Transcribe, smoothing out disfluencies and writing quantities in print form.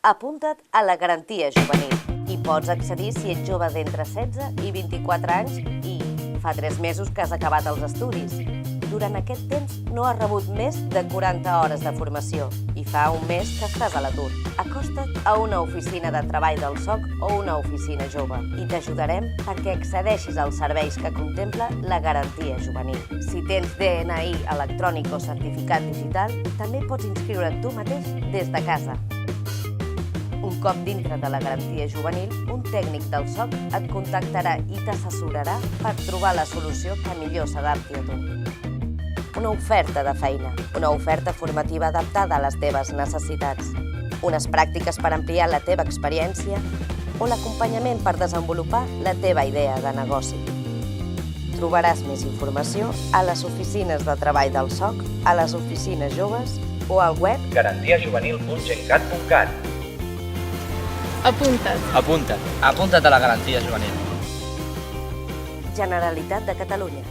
Apunta't a la garantia juvenil. Hi pots accedir si ets jove d'entre 16 i 24 anys i fa 3 mesos que has acabat els estudis. Durant aquest temps no has rebut més de 40 hores de formació i fa un mes que estàs a l'atur. Acosta't a una oficina de treball del SOC o una oficina jove i t'ajudarem perquè accedeixis als serveis que contempla la garantia juvenil. Si tens DNI electrònic o certificat digital, també pots inscriure't tu mateix des de casa. Un cop dintre de la garantia juvenil, un tècnic del SOC et contactarà i t'assessorarà per trobar la solució que millor s'adapti a tu. Una oferta de feina, una oferta formativa adaptada a les teves necessitats, unes pràctiques per ampliar la teva experiència o l'acompanyament per desenvolupar la teva idea de negoci. Trobaràs més informació a les oficines de treball del SOC, a les oficines joves o al web garantiajuvenil.gencat.cat. Apunta't. Apunta't a la garantia juvenil. Generalitat de Catalunya.